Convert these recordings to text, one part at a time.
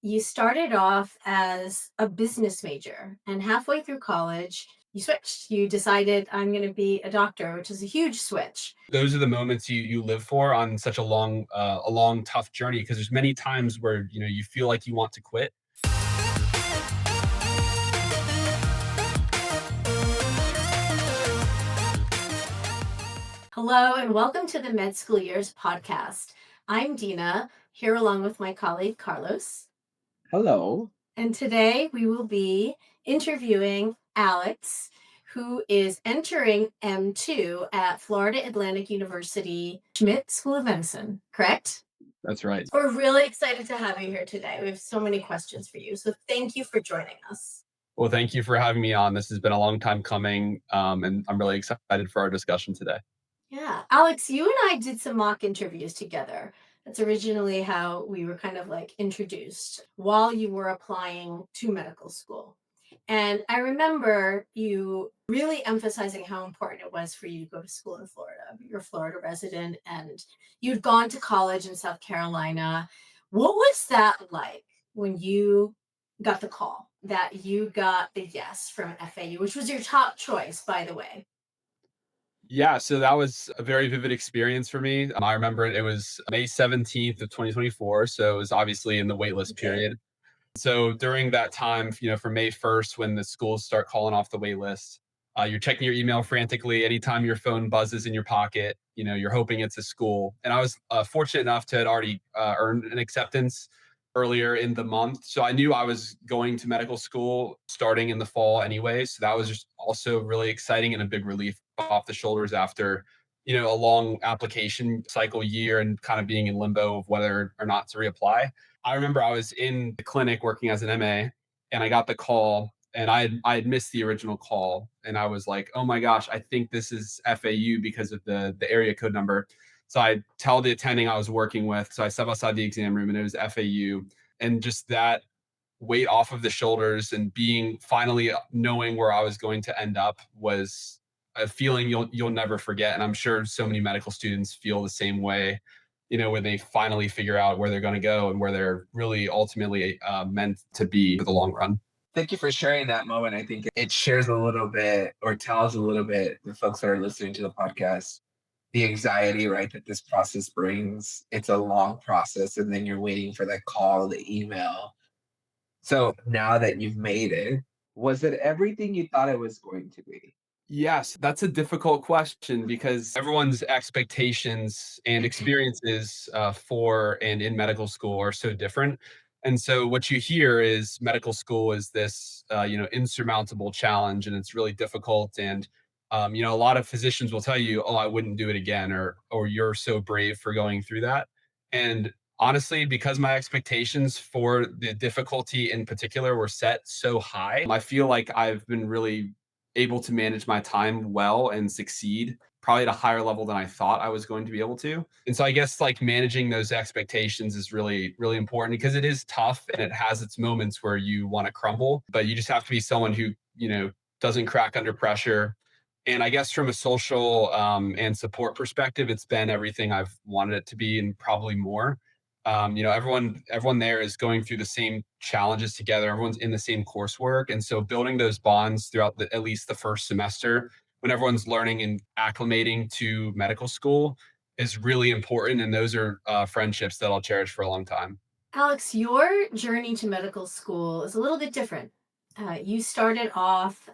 you started off as a business major, and halfway through college, you switched. You decided, I'm going to be a doctor, which is a huge switch. Those are the moments you live for on such a long tough journey, because there's many times where you feel like you want to quit. Hello, and welcome to the Med School Years podcast. I'm Dina, here along with my colleague Carlos. Hello. And today we will be interviewing Alex, who is entering M2 at Florida Atlantic University Schmidt School of Medicine, correct? That's right. We're really excited to have you here today. We have so many questions for you. So thank you for joining us. Well, thank you for having me on. This has been a long time coming, and I'm really excited for our discussion today. Yeah. Alex, you and I did some mock interviews together. That's originally how we were kind of like introduced while you were applying to medical school. And I remember you really emphasizing how important it was for you to go to school in Florida. You're a Florida resident and you'd gone to college in South Carolina. What was that like when you got the call that you got the yes from FAU, which was your top choice, by the way? Yeah, so that was a very vivid experience for me. I remember it was May 17th of 2024, so it was obviously in the waitlist Okay. period. So during that time, for May 1st, when the schools start calling off the wait list, you're checking your email frantically. Anytime your phone buzzes in your pocket, you're hoping it's a school. And I was fortunate enough to had already earned an acceptance earlier in the month. So I knew I was going to medical school starting in the fall anyway. So that was just also really exciting and a big relief off the shoulders after, a long application cycle year and kind of being in limbo of whether or not to reapply. I remember I was in the clinic working as an MA and I got the call and I had missed the original call and I was like, oh my gosh, I think this is FAU because of the area code number. So I tell the attending I was working with. So I step outside the exam room and it was FAU, and just that weight off of the shoulders and being finally knowing where I was going to end up was a feeling you'll never forget. And I'm sure so many medical students feel the same way, when they finally figure out where they're going to go and where they're really ultimately meant to be for the long run. Thank you for sharing that moment. I think it shares a little bit or tells a little bit the folks that are listening to the podcast, the anxiety, right, that this process brings. It's a long process, and then you're waiting for that call, the email. So now that you've made it, was it everything you thought it was going to be? Yes, that's a difficult question because everyone's expectations and experiences for and in medical school are so different. And so what you hear is medical school is this, insurmountable challenge, and it's really difficult. And a lot of physicians will tell you, "Oh, I wouldn't do it again," or "You're so brave for going through that." And honestly, because my expectations for the difficulty in particular were set so high, I feel like I've been really able to manage my time well and succeed probably at a higher level than I thought I was going to be able to. And so I guess like managing those expectations is really, really important because it is tough and it has its moments where you want to crumble, but you just have to be someone who, doesn't crack under pressure. And I guess from a social and support perspective, it's been everything I've wanted it to be and probably more. Everyone there is going through the same challenges together. Everyone's in the same coursework, and so building those bonds throughout at least the first semester, when everyone's learning and acclimating to medical school, is really important. And those are friendships that I'll cherish for a long time. Alex, your journey to medical school is a little bit different. You started off,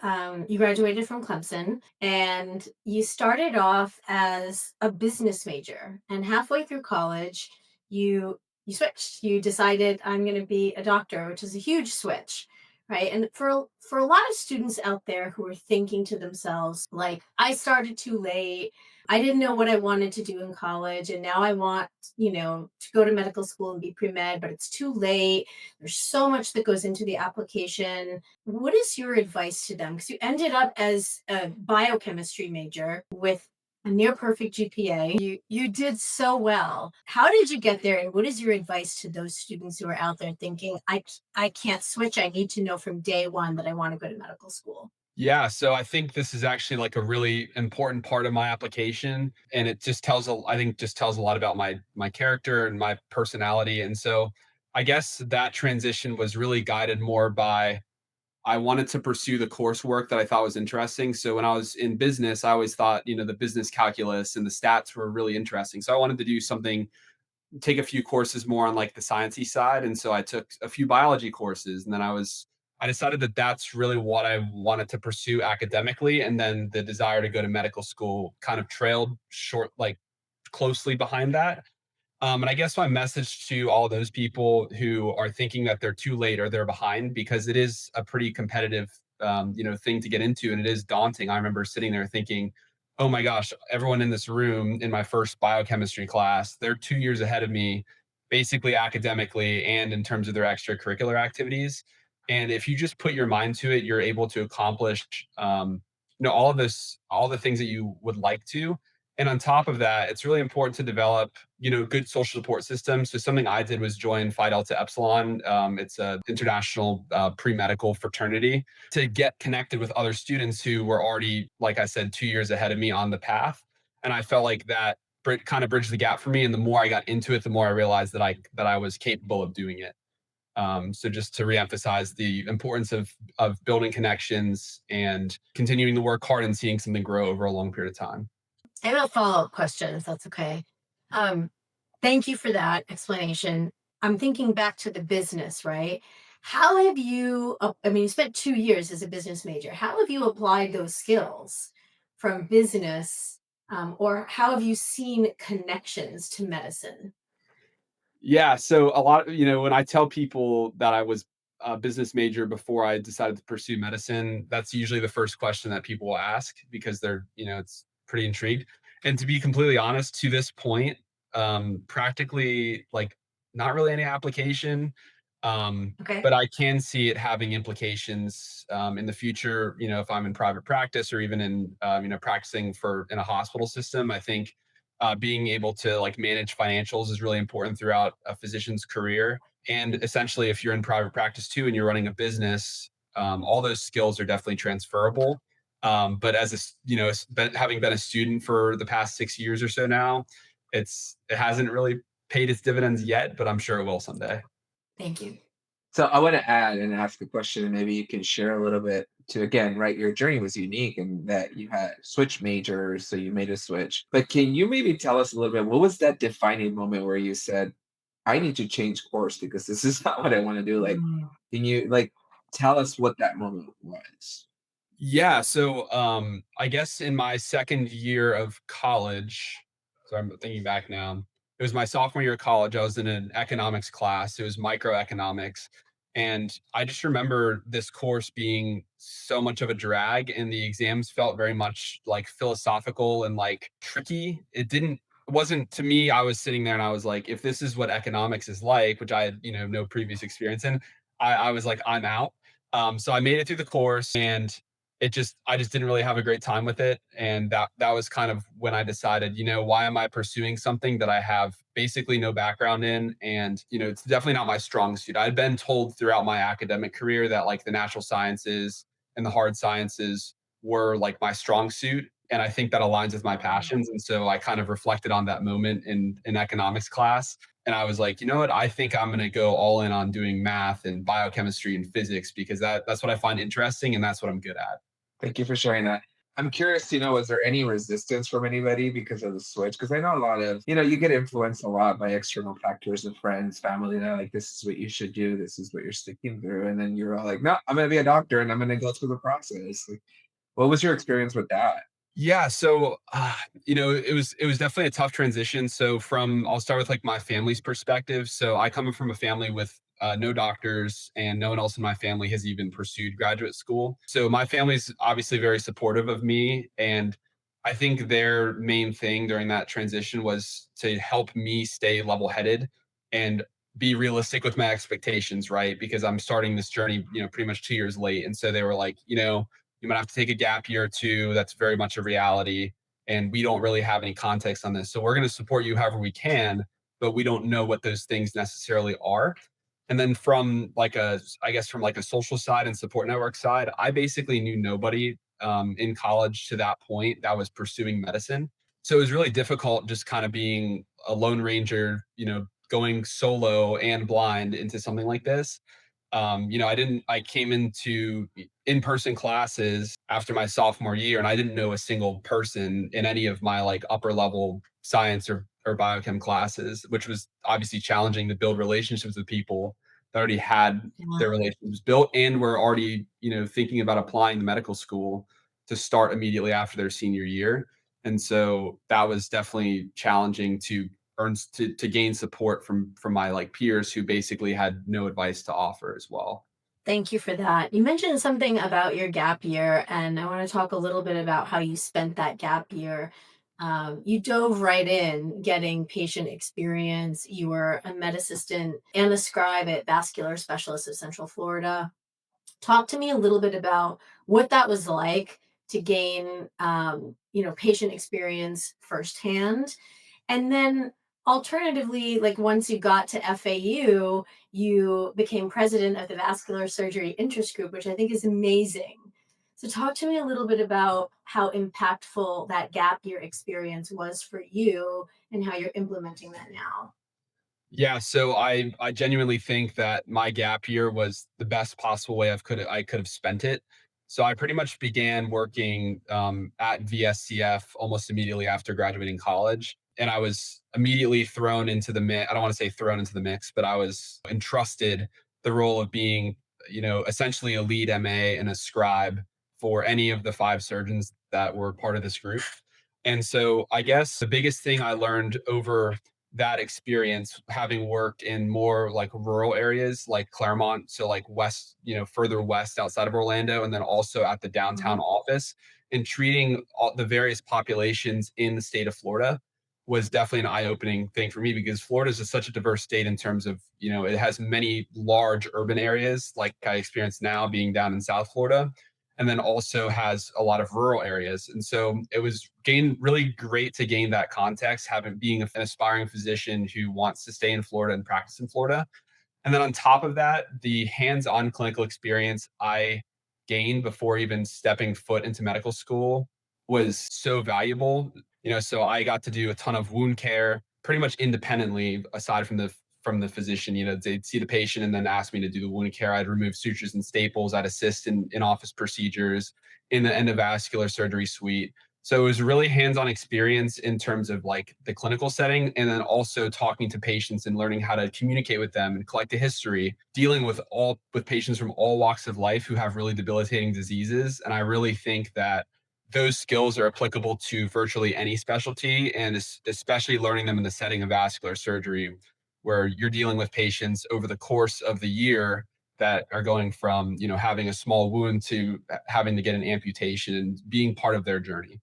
you graduated from Clemson, and you started off as a business major. And halfway through college, you switched. You decided, I'm going to be a doctor, which is a huge switch, right? And for a lot of students out there who are thinking to themselves, like, I started too late. I didn't know what I wanted to do in college, and now I want, to go to medical school and be pre-med, but it's too late. There's so much that goes into the application. What is your advice to them? Because you ended up as a biochemistry major with a near perfect GPA. You did so well. How did you get there? And what is your advice to those students who are out there thinking, I can't switch. I need to know from day one that I want to go to medical school? Yeah, so I think this is actually like a really important part of my application, and it just tells I think just tells a lot about my character and my personality. And so I guess that transition was really guided more by I wanted to pursue the coursework that I thought was interesting. So when I was in business, I always thought, the business calculus and the stats were really interesting. So I wanted to do something, take a few courses more on like the sciencey side. And so I took a few biology courses, and then I decided that that's really what I wanted to pursue academically. And then the desire to go to medical school kind of trailed short, like closely behind that. And I guess my message to all those people who are thinking that they're too late or they're behind, because it is a pretty competitive, thing to get into, and it is daunting. I remember sitting there thinking, "Oh my gosh, everyone in this room in my first biochemistry class, they're 2 years ahead of me, basically academically and in terms of their extracurricular activities." And if you just put your mind to it, you're able to accomplish, all of this, all the things that you would like to. And on top of that, it's really important to develop, good social support systems. So something I did was join Phi Delta Epsilon. It's an international pre-medical fraternity, to get connected with other students who were already, like I said, 2 years ahead of me on the path. And I felt like that kind of bridged the gap for me. And the more I got into it, the more I realized that I was capable of doing it. So just to reemphasize the importance of building connections and continuing to work hard and seeing something grow over a long period of time. I have a follow-up question, if that's okay. Um, Thank you for that explanation. I'm thinking back to the business, right? How have you, I mean, you spent 2 years as a business major. How have you applied those skills from business, or how have you seen connections to medicine? Yeah, so a lot, when I tell people that I was a business major before I decided to pursue medicine, that's usually the first question that people will ask, because they're, it's pretty intrigued. And to be completely honest, to this point, practically like not really any application. Okay. But I can see it having implications in the future, if I'm in private practice or even in, practicing in a hospital system. I think being able to like manage financials is really important throughout a physician's career. And essentially, if you're in private practice too and you're running a business, all those skills are definitely transferable. But having been a student for the past 6 years or so now, it hasn't really paid its dividends yet, but I'm sure it will someday. Thank you. So I want to add and ask a question, and maybe you can share a little bit to, again, right? Your journey was unique in that you had switch majors, so you made a switch. But can you maybe tell us a little bit, what was that defining moment where you said, I need to change course because this is not what I want to do? Like, Mm. can you like tell us what that moment was? Yeah, so I guess in my second year of college, so I'm thinking back now, it was my sophomore year of college. I was in an economics class. It was microeconomics. And I just remember this course being so much of a drag, and the exams felt very much like philosophical and like tricky. It wasn't to me. I was sitting there and I was like, if this is what economics is like, which I had, no previous experience in, I was like, I'm out. So I made it through the course, and I just didn't really have a great time with it. And that was kind of when I decided, why am I pursuing something that I have basically no background in? And it's definitely not my strong suit. I'd been told throughout my academic career that like the natural sciences and the hard sciences were like my strong suit, and I think that aligns with my passions. And so I kind of reflected on that moment in economics class, and I was like, you know what? I think I'm going to go all in on doing math and biochemistry and physics, because that's what I find interesting and that's what I'm good at. Thank you for sharing that. I'm curious to know, was there any resistance from anybody because of the switch? Because I know a lot of, you get influenced a lot by external factors and friends, family. They're like, this is what you should do. This is what you're sticking through. And then you're all like, no, I'm going to be a doctor and I'm going to go through the process. Like, what was your experience with that? Yeah, so it was definitely a tough transition. So I'll start with like my family's perspective. So I come from a family with no doctors, and no one else in my family has even pursued graduate school. So my family's obviously very supportive of me, and I think their main thing during that transition was to help me stay level-headed and be realistic with my expectations, right? Because I'm starting this journey, pretty much 2 years late, and so they were like, you might have to take a gap year or two. That's very much a reality. And we don't really have any context on this. So we're going to support you however we can, but we don't know what those things necessarily are. And then I guess from like a social side and support network side, I basically knew nobody in college to that point that was pursuing medicine. So it was really difficult just kind of being a lone ranger, going solo and blind into something like this. I came into in-person classes after my sophomore year, and I didn't know a single person in any of my like upper level science or biochem classes, which was obviously challenging to build relationships with people that already had their Yeah. relationships built and were already, thinking about applying to medical school to start immediately after their senior year. And so that was definitely challenging to to gain support from my like peers who basically had no advice to offer as well. Thank you for that. You mentioned something about your gap year, and I want to talk a little bit about how you spent that gap year. You dove right in getting patient experience. You were a med assistant and a scribe at Vascular Specialists of Central Florida. Talk to me a little bit about what that was like to gain, patient experience firsthand. And then alternatively, like once you got to FAU, you became president of the vascular surgery interest group, which I think is amazing. So talk to me a little bit about how impactful that gap year experience was for you and how you're implementing that now. Yeah, so I genuinely think that my gap year was the best possible way I could have spent it. So I pretty much began working at VSCF almost immediately after graduating college, and I was immediately thrown into the mix. I don't want to say thrown into the mix, but I was entrusted the role of being, essentially a lead MA and a scribe for any of the five surgeons that were part of this group. And so I guess the biggest thing I learned over that experience, having worked in more like rural areas like Claremont, so like west, further west outside of Orlando, and then also at the downtown Mhm. office, and treating all the various populations in the state of Florida was definitely an eye-opening thing for me because Florida is just such a diverse state in terms of, it has many large urban areas like I experience now being down in South Florida, and then also has a lot of rural areas. And so it was really great to gain that context, having being an aspiring physician who wants to stay in Florida and practice in Florida. And then on top of that, the hands-on clinical experience I gained before even stepping foot into medical school was so valuable. So I got to do a ton of wound care pretty much independently, aside from the physician. They'd see the patient and then ask me to do the wound care. I'd remove sutures and staples. I'd assist in office procedures in the endovascular surgery suite. So it was really hands-on experience in terms of like the clinical setting, and then also talking to patients and learning how to communicate with them and collect a history, dealing with patients from all walks of life who have really debilitating diseases. And I really think that those skills are applicable to virtually any specialty, and especially learning them in the setting of vascular surgery, where you're dealing with patients over the course of the year that are going from, having a small wound to having to get an amputation and being part of their journey.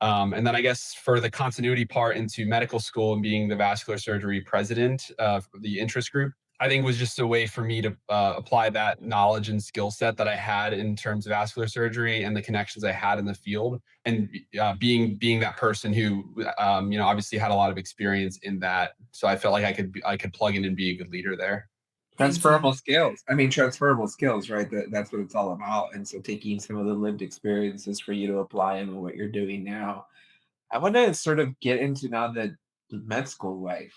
And then I guess for the continuity part into medical school and being the vascular surgery president of the interest group, I think was just a way for me to apply that knowledge and skill set that I had in terms of vascular surgery and the connections I had in the field, and being that person who obviously had a lot of experience in that. So I felt like I could plug in and be a good leader there. Transferable skills. I mean, transferable skills, right? That's what it's all about. And so taking some of the lived experiences for you to apply in what you're doing now. I want to sort of get into now the med school life.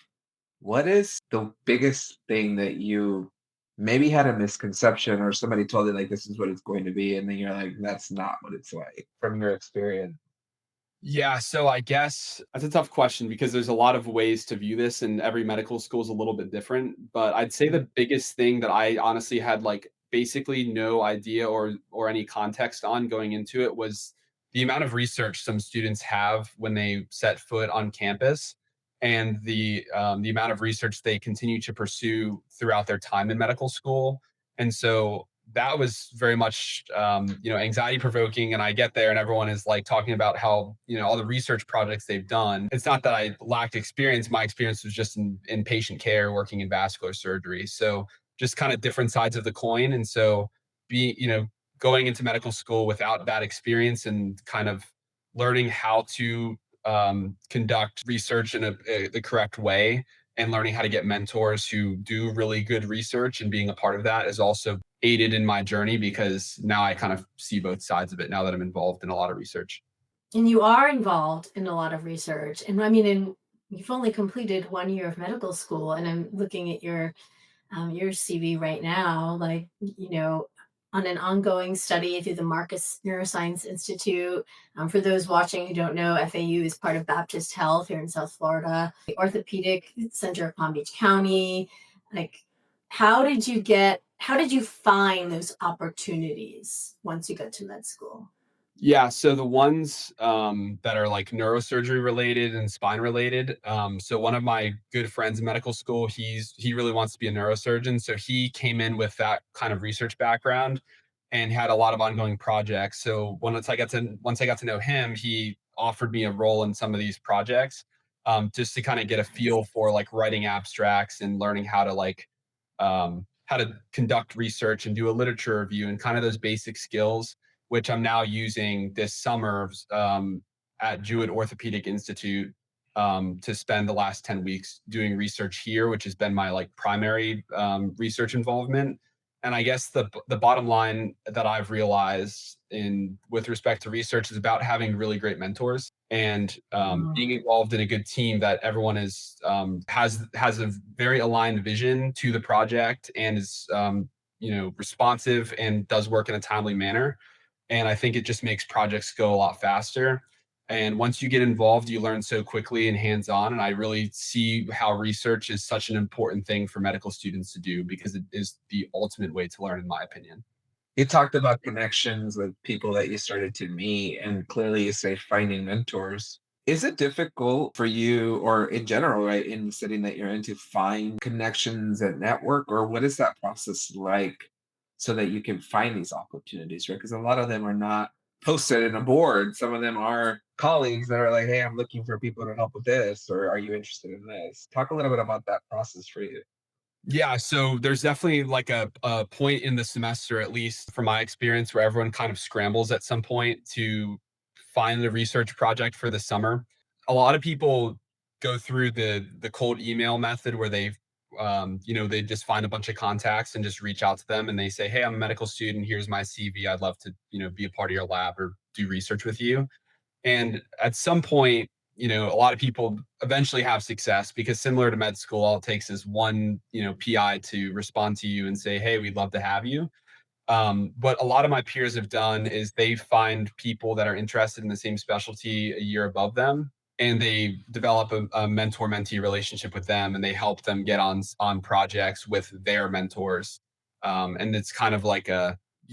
What is the biggest thing that you maybe had a misconception or somebody told you like this is what it's going to be, and then you're like, that's not what it's like from your experience? Yeah, so I guess that's a tough question because there's a lot of ways to view this, and every medical school is a little bit different. But I'd say the biggest thing that I honestly had like basically no idea or any context on going into it was the amount of research some students have when they set foot on campus, and the amount of research they continue to pursue throughout their time in medical school. And so that was very much anxiety provoking, and I get there and everyone is like talking about how all the research projects they've done. It's not that I lacked experience. My experience was just in patient care, working in vascular surgery, so just kind of different sides of the coin. And so be going into medical school without that experience and kind of learning how to conduct research in the correct way, and learning how to get mentors who do really good research and being a part of that is also aided in my journey because now I kind of see both sides of it now that I'm involved in a lot of research. And you are involved in a lot of research. And I mean, in you've only completed 1 year of medical school, and I'm looking at your CV right now, like, on an ongoing study through the Marcus Neuroscience Institute. For those watching who don't know, FAU is part of Baptist Health here in South Florida, the Orthopedic Center of Palm Beach County. Like, how did you find those opportunities once you got to med school? Yeah, so the ones that are like neurosurgery related and spine related. So one of my good friends in medical school, he really wants to be a neurosurgeon. So he came in with that kind of research background and had a lot of ongoing projects. So once I got to know him, he offered me a role in some of these projects, just to kind of get a feel for like writing abstracts and learning how to conduct research and do a literature review and kind of those basic skills, which I'm now using this summer at Jewett Orthopedic Institute, to spend the last 10 weeks doing research here, which has been my like primary research involvement. And I guess the bottom line that I've realized in with respect to research is about having really great mentors and Mm. being involved in a good team that everyone is has a very aligned vision to the project and is responsive and does work in a timely manner. And I think it just makes projects go a lot faster. And once you get involved, you learn so quickly and hands on. And I really see how research is such an important thing for medical students to do because it is the ultimate way to learn, in my opinion. You talked about connections with people that you started to meet, and clearly you say finding mentors. Is it difficult for you, or in general, right, in the setting that you're in, to find connections at network, or what is that process like so that you can find these opportunities, right? Because a lot of them are not posted in a board. Some of them are colleagues that are like, hey, I'm looking for people to help with this, or are you interested in this? Talk a little bit about that process for you. Yeah, so there's definitely like a point in the semester, at least from my experience, where everyone kind of scrambles at some point to find the research project for the summer. A lot of people go through the cold email method where they just find a bunch of contacts and just reach out to them and they say, "Hey, I'm a medical student. Here's my CV. I'd love to, be a part of your lab or do research with you." And at some point, a lot of people eventually have success because similar to med school, all it takes is one, PI to respond to you and say, "Hey, we'd love to have you." What a lot of my peers have done is they find people that are interested in the same specialty a year above them, and they develop a mentor-mentee relationship with them, and they help them get on projects with their mentors. And it's kind of like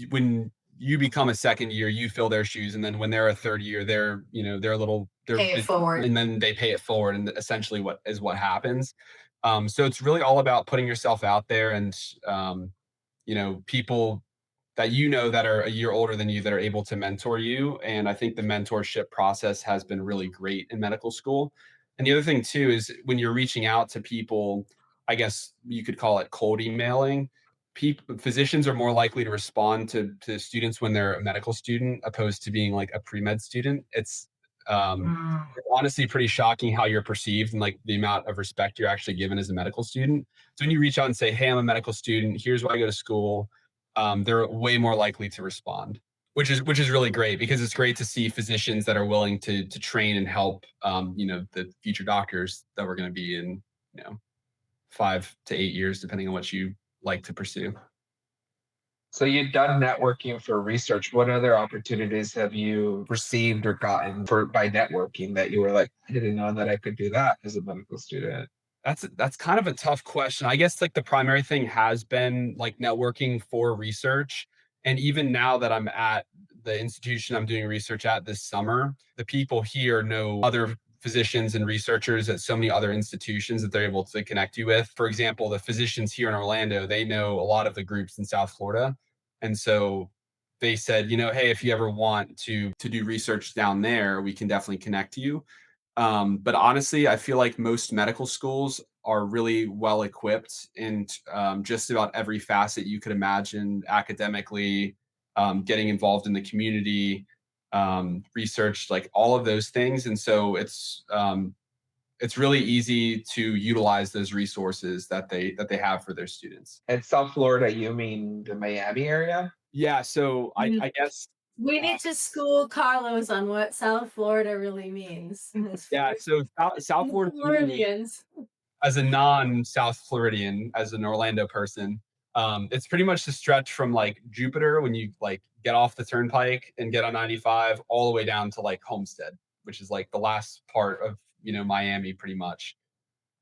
when you become a second year, you fill their shoes, and then when they're a third year, they're a little they're Pay it forward. and then they pay it forward, and essentially what happens. So it's really all about putting yourself out there and people that that are a year older than you that are able to mentor you. And I think the mentorship process has been really great in medical school. And the other thing too is when you're reaching out to people, I guess you could call it cold emailing. People, physicians are more likely to respond to students when they're a medical student opposed to being like a pre-med student. Um, Mm. it's honestly pretty shocking how you're perceived and like the amount of respect you're actually given as a medical student. So when you reach out and say, "Hey, I'm a medical student. Here's why I go to school," they're way more likely to respond, which is really great because it's great to see physicians that are willing to train and help the future doctors that we're going to be in 5 to 8 years, depending on what you like to pursue. So you've done networking for research. What other opportunities have you received or gotten for by networking that you were like, I didn't know that I could do that as a medical student? That's kind of a tough question. I guess like the primary thing has been like networking for research. And even now that I'm at the institution I'm doing research at this summer, the people here know other physicians and researchers at so many other institutions that they're able to connect you with. For example, the physicians here in Orlando, they know a lot of the groups in South Florida. And so they said, "Hey, if you ever want to do research down there, we can definitely connect you." But honestly, I feel like most medical schools are really well equipped in just about every facet you could imagine academically, getting involved in the community, research, like all of those things. And so it's really easy to utilize those resources that they have for their students. And South Florida, you mean the Miami area? Yeah, so I guess We need to school Carlos on what South Florida really means. Yeah, so South Florida to me, Floridians. as a non-South Floridian, as an Orlando person, it's pretty much the stretch from like Jupiter when you like get off the turnpike and get on 95 all the way down to like Homestead, which is like the last part of Miami, pretty much.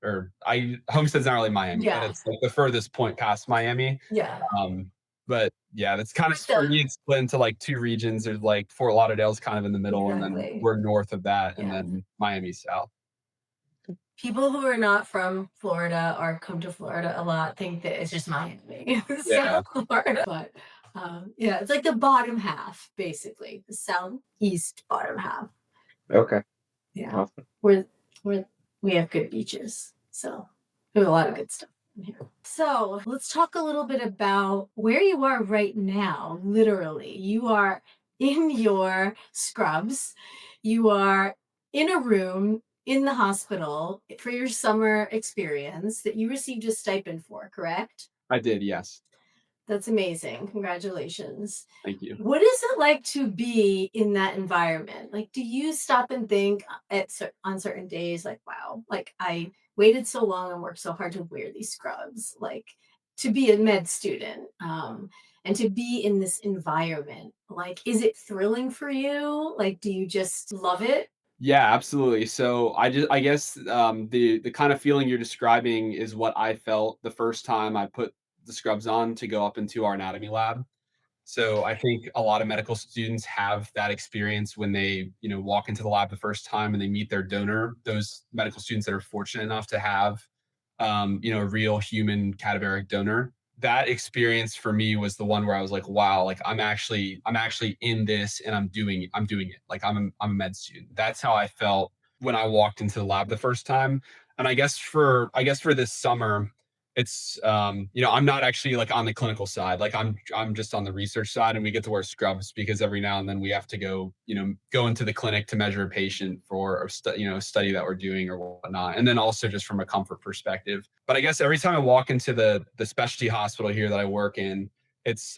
Or I Homestead's not really Miami, but Yeah, it's like the furthest point past Miami. yeah. But yeah, that's kind of for me. It's split into like two regions. There's like Fort Lauderdale's kind of in the middle, and then Exactly. we're north of that, and Yeah. then Miami's south. People who are not from Florida or come to Florida a lot think that it's just Miami, Yeah, South Florida. But yeah, it's like the bottom half, basically, the southeast bottom half. Okay. Yeah, Awesome. we're we have good beaches, so we have a lot of good stuff in here. So let's talk a little bit about where you are right now. Literally, you are in your scrubs. You are in a room in the hospital for your summer experience that you received a stipend for, correct? I did. Yes, That's amazing. Congratulations. thank you. What is it like to be in that environment? Like, do you stop and think on certain days, like, wow, like I waited so long and worked so hard to wear these scrubs, like to be a med student, and to be in this environment? Like, is it thrilling for you? Like, do you just love it? Yeah, absolutely. So I guess the kind of feeling you're describing is what I felt the first time I put the scrubs on to go up into our anatomy lab. So I think a lot of medical students have that experience when they, walk into the lab the first time and they meet their donor. Those medical students that are fortunate enough to have, a real human cadaveric donor. That experience for me was the one where I was like, wow, like I'm actually in this and I'm doing it. Like I'm a med student. That's how I felt when I walked into the lab the first time. And I guess for this summer, it's I'm not actually like on the clinical side. Like I'm just on the research side, and we get to wear scrubs because every now and then we have to go into the clinic to measure a patient for a study that we're doing or whatnot, and then also just from a comfort perspective. But I guess every time I walk into the specialty hospital here that I work in,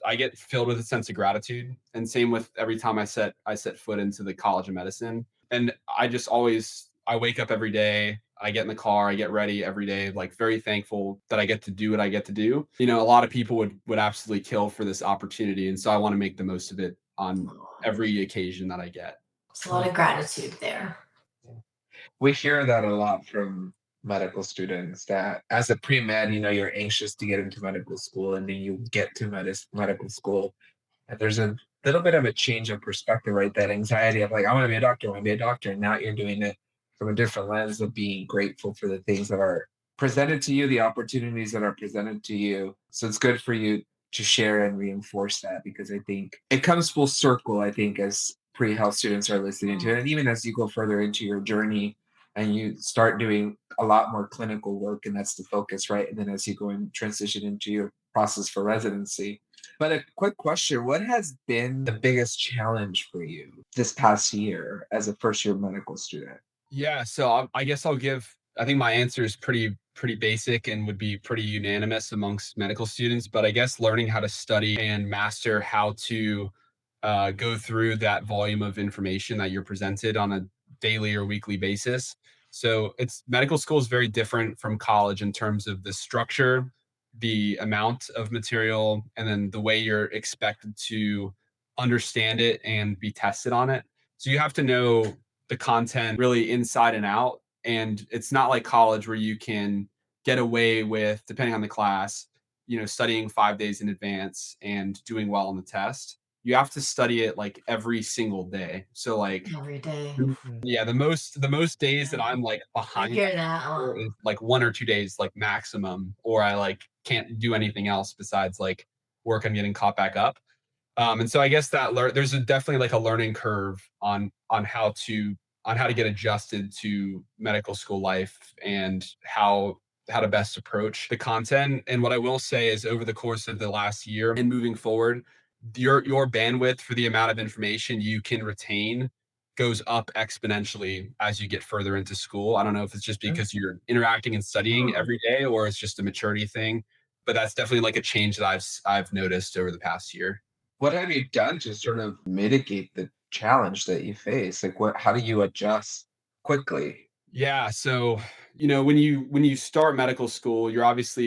I get filled with a sense of gratitude, and same with every time I set foot into the College of Medicine. And I wake up every day, I get in the car, I get ready every day, like very thankful that I get to do what I get to do. A lot of people would absolutely kill for this opportunity, and so I want to make the most of it on every occasion that I get. There's a lot of gratitude there. We hear that a lot from medical students that as a pre-med, you're anxious to get into medical school and then you get to medical school. And there's a little bit of a change of perspective, right? That anxiety of like, I want to be a doctor, I want to be a doctor. And now you're doing it from a different lens of being grateful for the things that are presented to you, the opportunities that are presented to you. So it's good for you to share and reinforce that because I think it comes full circle, I think, as pre-health students are listening to it. And even as you go further into your journey and you start doing a lot more clinical work, and that's the focus, right? And then as you go and transition into your process for residency. But a quick question, what has been the biggest challenge for you this past year as a first year medical student? Yeah, so I guess I think my answer is pretty basic and would be pretty unanimous amongst medical students. But I guess learning how to study and master how to go through that volume of information that you're presented on a daily or weekly basis. So it's medical school is very different from college in terms of the structure, the amount of material, and then the way you're expected to understand it and be tested on it. So you have to know the content really inside and out. And it's not like college where you can get away with, depending on the class, studying 5 days in advance and doing well on the test. You have to study it like every single day. So like, Every day. yeah, the most days that I'm like I behind hear that a lot. is like 1 or 2 days like maximum, or I like can't do anything else besides like work on getting caught back up. And so I guess there's definitely like a learning curve on how to get adjusted to medical school life and how to best approach the content. And what I will say is over the course of the last year and moving forward, your bandwidth for the amount of information you can retain goes up exponentially as you get further into school. I don't know if it's just because you're interacting and studying every day or it's just a maturity thing, but that's definitely like a change that I've noticed over the past year. What have you done to sort of mitigate the challenge that you face? Like how do you adjust quickly? Yeah, so when you start medical school, you're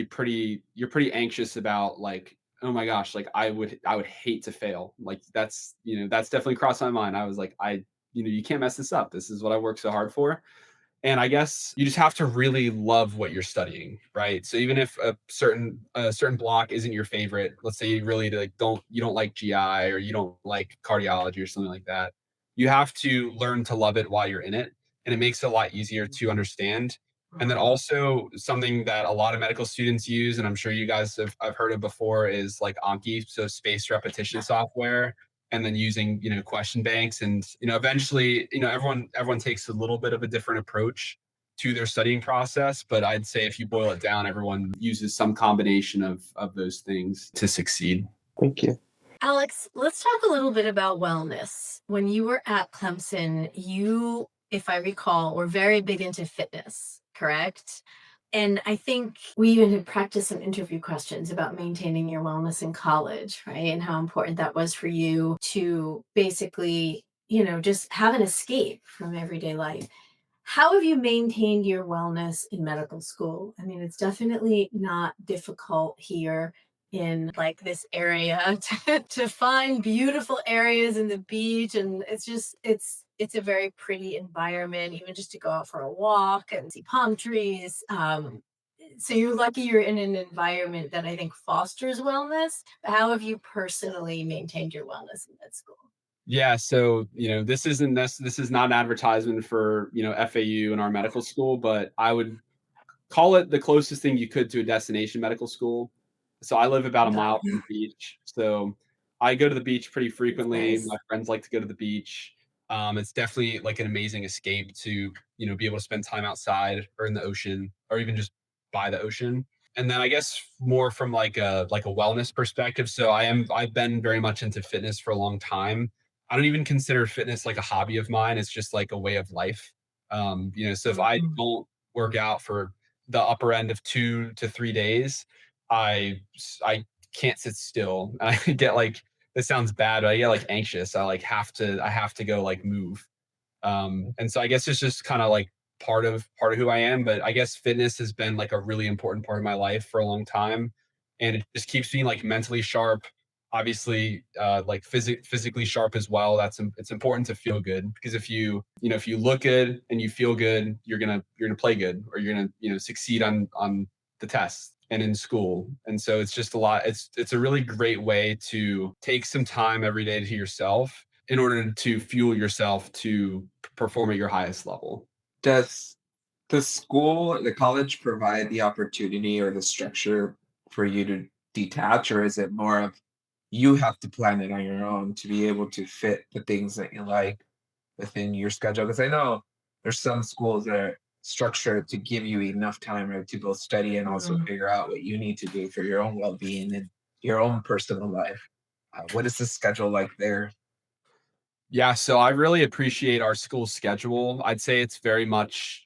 pretty anxious about like, oh my gosh, like I would hate to fail. Like that's definitely crossed my mind. I was like, you can't mess this up. This is what I worked so hard for. And I guess you just have to really love what you're studying, right? So even if a certain block isn't your favorite, let's say you really like don't like GI or you don't like cardiology or something like that, you have to learn to love it while you're in it, and it makes it a lot easier to understand. And then also something that a lot of medical students use, and I'm sure you guys have I've heard of before, is like Anki, so spaced repetition software, and then using question banks, and eventually everyone takes a little bit of a different approach to their studying process, but I'd say if you boil it down, everyone uses some combination of those things to succeed. Thank you. Alex, let's talk a little bit about wellness. When you were at Clemson, you, if I recall, were very big into fitness, correct? And I think we even had practiced some interview questions about maintaining your wellness in college, right? And how important that was for you to basically, just have an escape from everyday life. How have you maintained your wellness in medical school? I mean, it's definitely not difficult here in like this area to find beautiful areas in the beach, and it's a very pretty environment, even just to go out for a walk and see palm trees. So you're lucky you're in an environment that I think fosters wellness. How have you personally maintained your wellness in med school? Yeah, so this is not an advertisement for FAU and our medical school, but I would call it the closest thing you could to a destination medical school. So I live about a Got mile from it. the beach. So I go to the beach pretty That's frequently. nice. My friends like to go to the beach. It's definitely like an amazing escape to, be able to spend time outside or in the ocean or even just by the ocean. And then I guess more from like a wellness perspective. So I've been very much into fitness for a long time. I don't even consider fitness like a hobby of mine. It's just like a way of life. So if I Mhm. don't work out for the upper end of 2 to 3 days, I can't sit still. I get like this sounds bad, but I get like anxious. I have to go like move. And so I guess it's just kind of like part of who I am. But I guess fitness has been like a really important part of my life for a long time, and it just keeps me like mentally sharp. Obviously, like physically sharp as well. It's important to feel good because if you look good and you feel good, you're gonna play good or you're gonna succeed on the test and in school. And so it's just a lot. It's a really great way to take some time every day to yourself in order to fuel yourself to perform at your highest level. Does the college provide the opportunity or the structure for you to detach, or is it more of you have to plan it on your own to be able to fit the things that you like within your schedule? Because I know there's some schools that are structured to give you enough time, right, to both study and also Mm. figure out what you need to do for your own well-being and your own personal life. What is the schedule like there? Yeah, so I really appreciate our school schedule. I'd say it's very much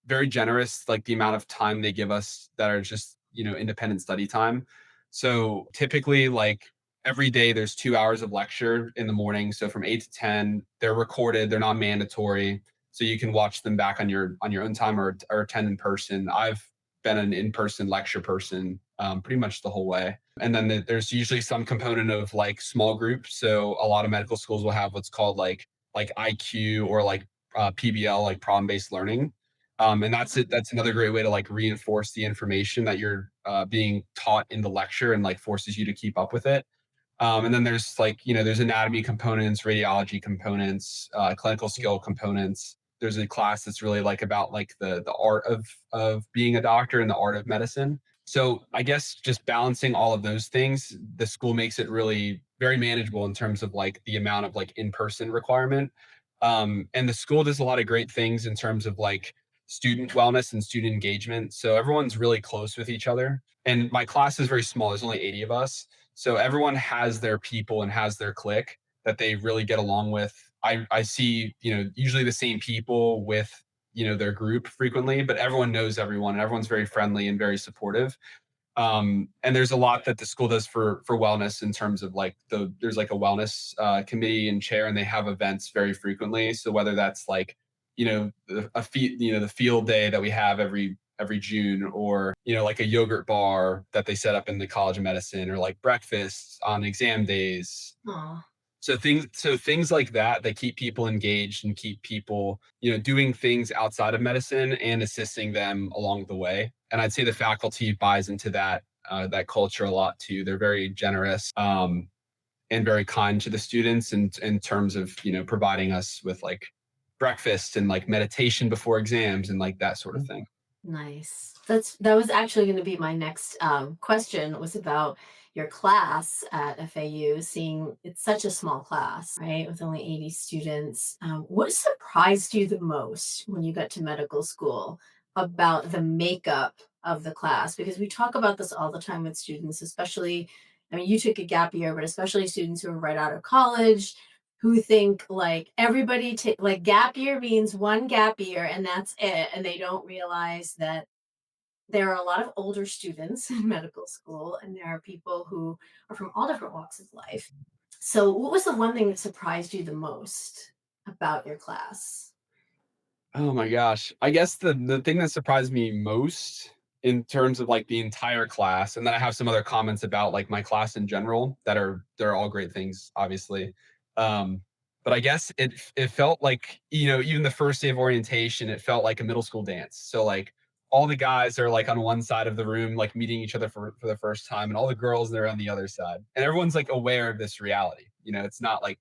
very generous, like the amount of time they give us that are just, independent study time. So typically, like every day, there's 2 hours of lecture in the morning. So from 8 to 10, they're recorded, they're not mandatory. So you can watch them back on your own time or attend in person. I've been an in-person lecture person pretty much the whole way. And then there's usually some component of like small groups. So a lot of medical schools will have what's called like IQ or like PBL, like problem based learning. And that's it. That's another great way to like reinforce the information that you're being taught in the lecture and like forces you to keep up with it. And then there's like, there's anatomy components, radiology components, clinical skill components. There's a class that's really like about like the art of being a doctor and the art of medicine. So I guess just balancing all of those things, the school makes it really very manageable in terms of like the amount of like in-person requirement. And the school does a lot of great things in terms of like student wellness and student engagement. So everyone's really close with each other. And my class is very small. There's only 80 of us. So everyone has their people and has their clique that they really get along with. I see, usually the same people with, their group frequently, but everyone knows everyone and everyone's very friendly and very supportive. And there's a lot that the school does for wellness in terms of like there's like a wellness committee and chair, and they have events very frequently. So whether that's like the field day that we have every June, or like a yogurt bar that they set up in the College of Medicine, or like breakfasts on exam days. Aw. So things like that that keep people engaged and keep people doing things outside of medicine and assisting them along the way. And I'd say the faculty buys into that culture a lot too. They're very generous, and very kind to the students in terms of providing us with like breakfast and like meditation before exams and like that sort of thing. Nice. That was actually going to be my next question, was about your class at FAU, seeing it's such a small class, right, with only 80 students. What surprised you the most when you got to medical school about the makeup of the class? Because we talk about this all the time with students, especially, I mean, you took a gap year, but especially students who are right out of college, who think like everybody like gap year means one gap year and that's it, and they don't realize that there are a lot of older students in medical school, and there are people who are from all different walks of life. So what was the one thing that surprised you the most about your class? Oh my gosh. I guess the thing that surprised me most in terms of like the entire class, and then I have some other comments about like my class in general that they're all great things, obviously. Um, but I guess it felt like, even the first day of orientation, it felt like a middle school dance. So like all the guys are like on one side of the room, like meeting each other for the first time, and all the girls they're on the other side. And everyone's like aware of this reality. It's not like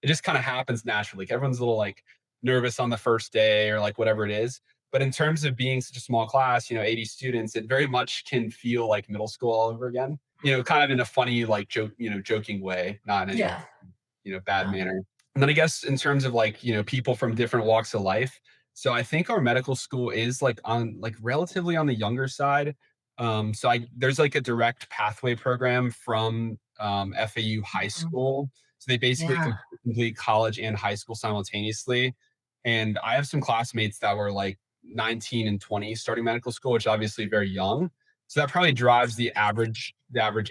it just kind of happens naturally. Everyone's a little like nervous on the first day or like whatever it is. But in terms of being such a small class, 80 students, it very much can feel like middle school all over again. Kind of in a funny, like joking way, not in any Yeah. bad Yeah. manner. And then I guess in terms of like, people from different walks of life. So I think our medical school is like on like relatively on the younger side. So there's like a direct pathway program from FAU high Mhm. school. So they basically Yeah. complete college and high school simultaneously. And I have some classmates that were like 19 and 20 starting medical school, which is obviously very young. So that probably drives the average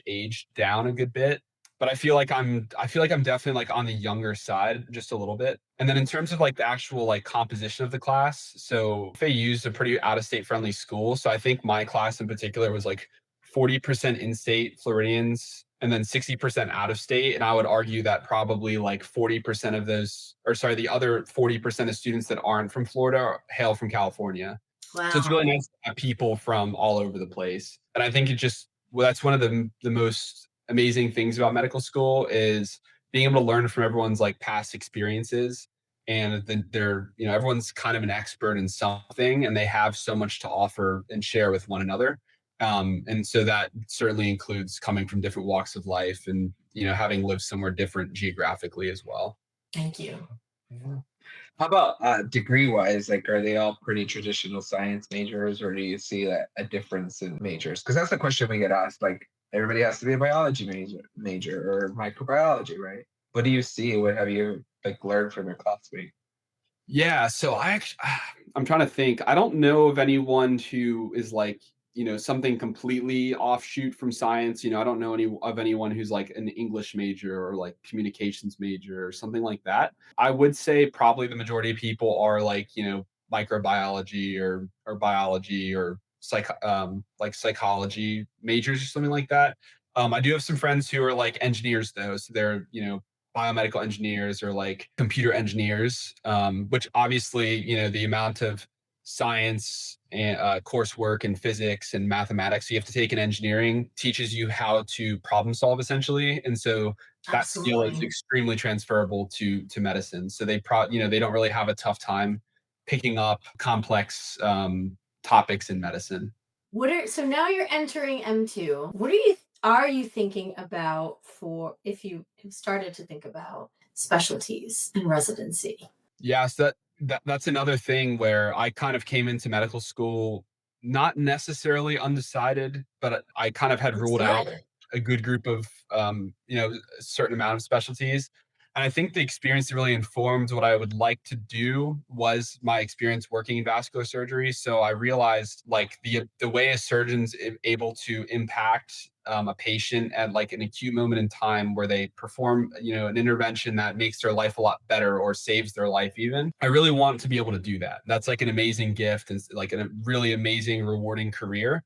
age down a good bit. But I feel like I'm definitely like on the younger side just a little bit. And then in terms of like the actual like composition of the class, so FAU is a pretty out of state friendly school. So I think my class in particular was like 40% in state Floridians and then 60% out of state. And I would argue that probably like 40% of those, or sorry, the other 40% of students that aren't from Florida hail from California. So it's really Wow. nice to have people from all over the place. And I think that's one of the most amazing things about medical school is being able to learn from everyone's like past experiences. And then everyone's kind of an expert in something, and they have so much to offer and share with one another. And so that certainly includes coming from different walks of life and, having lived somewhere different geographically as well. Thank you. Yeah. How about degree wise? Like, are they all pretty traditional science majors, or do you see a difference in majors? Because that's the question we get asked. Like, everybody has to be a biology major or microbiology, right? What do you see? What have you like learned from your classmates? Yeah, so I'm trying to think. I don't know of anyone who is like, something completely offshoot from science. I don't know anyone who's like an English major or like communications major or something like that. I would say probably the majority of people are like, microbiology or biology or like psychology majors or something like that. I do have some friends who are like engineers though, so they're, biomedical engineers or like computer engineers, which obviously, the amount of science and coursework and physics and mathematics you have to take in engineering teaches you how to problem solve essentially. And so that skill is Absolutely. extremely transferable to medicine. So they don't really have a tough time picking up complex topics in medicine. So now you're entering M2. What are you thinking about, for if you have started to think about specialties and residency? Yeah, so that's another thing where I kind of came into medical school not necessarily undecided, but I kind of had That's ruled out good. a good group of a certain amount of specialties. And I think the experience that really informed what I would like to do was my experience working in vascular surgery. So I realized like the way a surgeon's able to impact a patient at like an acute moment in time where they perform, an intervention that makes their life a lot better or saves their life even. I really want to be able to do that. That's like an amazing gift and like a really amazing, rewarding career.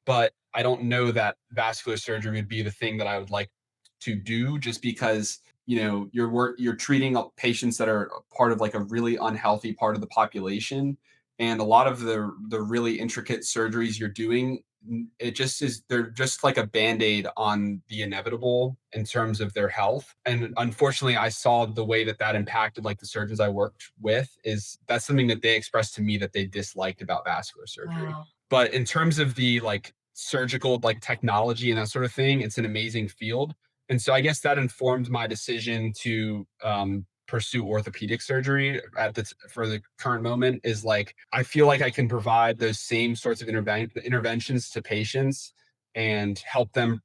But I don't know that vascular surgery would be the thing that I would like to do just because you're treating patients that are part of like a really unhealthy part of the population, and a lot of the really intricate surgeries you're doing, they're just like a band-aid on the inevitable in terms of their health. And unfortunately I saw the way that impacted like the surgeons I worked with. Is that's something that they expressed to me that they disliked about vascular surgery. Wow. But in terms of the like surgical like technology and that sort of thing, it's an amazing field. And so I guess that informed my decision to pursue orthopedic surgery for the current moment. Is like I feel like I can provide those same sorts of interventions to patients and help them,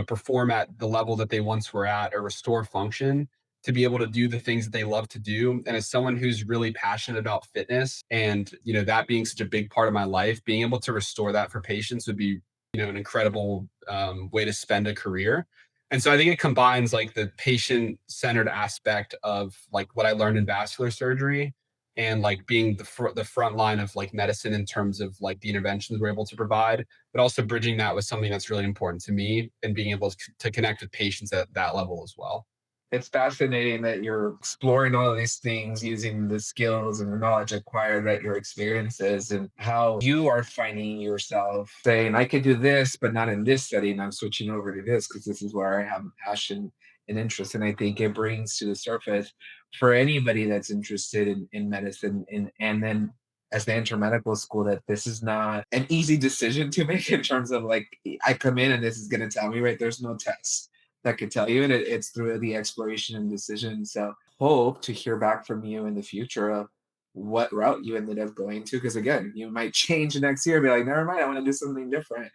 perform at the level that they once were at or restore function to be able to do the things that they love to do. And as someone who's really passionate about fitness and, that being such a big part of my life, being able to restore that for patients would be, an incredible way to spend a career. And so I think it combines like the patient centered aspect of like what I learned in vascular surgery and like being the front line of like medicine in terms of like the interventions we're able to provide, but also bridging that with something that's really important to me and being able to connect with patients at that level as well. It's fascinating that you're exploring all of these things using the skills and the knowledge acquired at your experiences, and how you are finding yourself saying, I could do this, but not in this setting. I'm switching over to this because this is where I have a passion and interest. And I think it brings to the surface for anybody that's interested in medicine and then as they enter medical school that this is not an easy decision to make in terms of like, I come in and this is going to tell me, right? There's no test that could tell you, and it's through the exploration and decision. So hope to hear back from you in the future of what route you ended up going to, because again, you might change next year and be like, never mind, I want to do something different.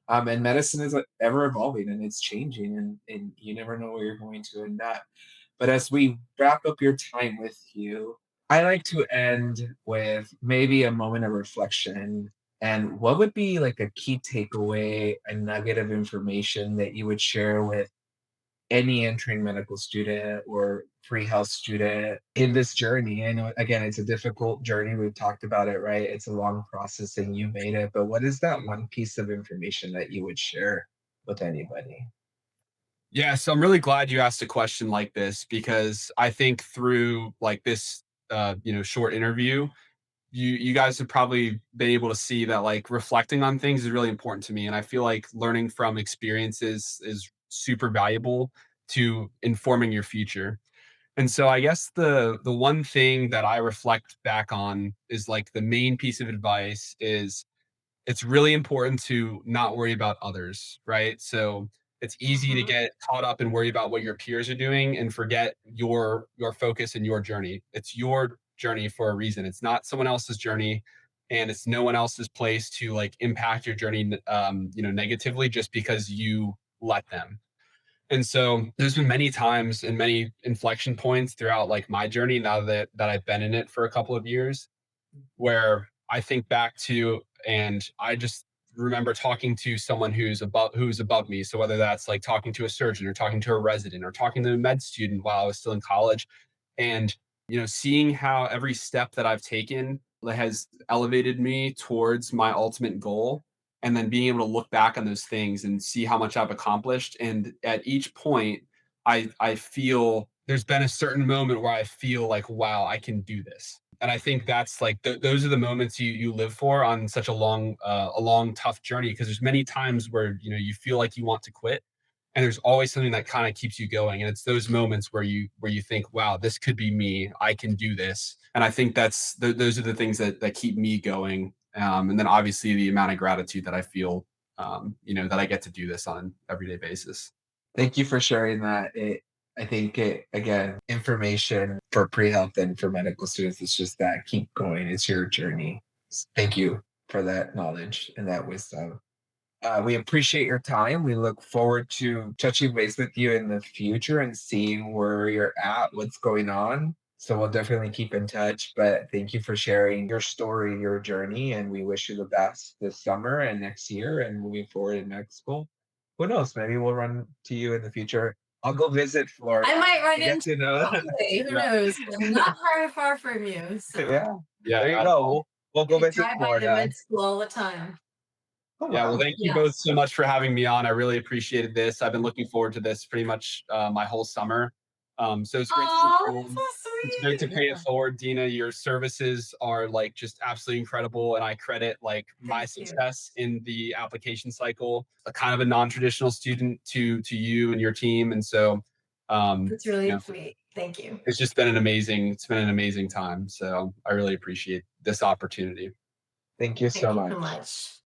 And medicine is ever evolving and it's changing, and you never know where you're going to end up. But as we wrap up your time with you, I like to end with maybe a moment of reflection. And what would be like a key takeaway, a nugget of information that you would share with any entering medical student or pre-health student in this journey? I know, again, it's a difficult journey. We've talked about it, right? It's a long process and you made it. But what is that one piece of information that you would share with anybody? Yeah, so I'm really glad you asked a question like this because I think through like this short interview, you guys have probably been able to see that like reflecting on things is really important to me, and I feel like learning from experiences is super valuable to informing your future. And so I guess the one thing that I reflect back on is like the main piece of advice is it's really important to not worry about others, right? So it's easy to Mhm. get caught up and worry about what your peers are doing and forget your focus and your journey. It's your journey for a reason. It's not someone else's journey, and it's no one else's place to like impact your journey negatively just because you let them. And so there's been many times and many inflection points throughout like my journey now that I've been in it for a couple of years where I think back to, and I just remember talking to someone who's above me. So whether that's like talking to a surgeon or talking to a resident or talking to a med student while I was still in college, and seeing how every step that I've taken has elevated me towards my ultimate goal, and then being able to look back on those things and see how much I've accomplished. And at each point, I feel there's been a certain moment where I feel like, wow, I can do this. And I think that's like those are the moments you live for on such a long tough journey, because there's many times where you feel like you want to quit, and there's always something that kind of keeps you going, and it's those moments where you think, wow, this could be me, I can do this. And I think those are the things that keep me going. And then obviously the amount of gratitude that I feel, that I get to do this on an everyday basis. Thank you for sharing that. I think it, again, information for pre-health and for medical students, it's just that keep going. It's your journey. Thank you for that knowledge and that wisdom. We appreciate your time. We look forward to touching base with you in the future and seeing where you're at, what's going on. So we'll definitely keep in touch. But thank you for sharing your story, your journey, and we wish you the best this summer and next year and moving forward in med school. Who knows? Maybe we'll run to you in the future. I'll go visit Florida. I might run Get into to know. someday. Who Yeah. knows? I'm not very far from you. So Yeah, Yeah. there you go. We'll go I visit drive by the Florida. med school all the time. Oh, Yeah, well, wow. thank you Yeah. both so much for having me on. I really appreciated this. I've been looking forward to this pretty much my whole summer. So it's great to see Oh, you. so It's great to sweet. pay it forward, Dina. Your services are like just absolutely incredible, and I credit like my Thank you. success in the application cycle, a kind of a non-traditional student, to you and your team. And so, That's you really know, sweet. Thank you. it's just been an amazing time. So I really appreciate this opportunity. Thank you so Thank you so much. much.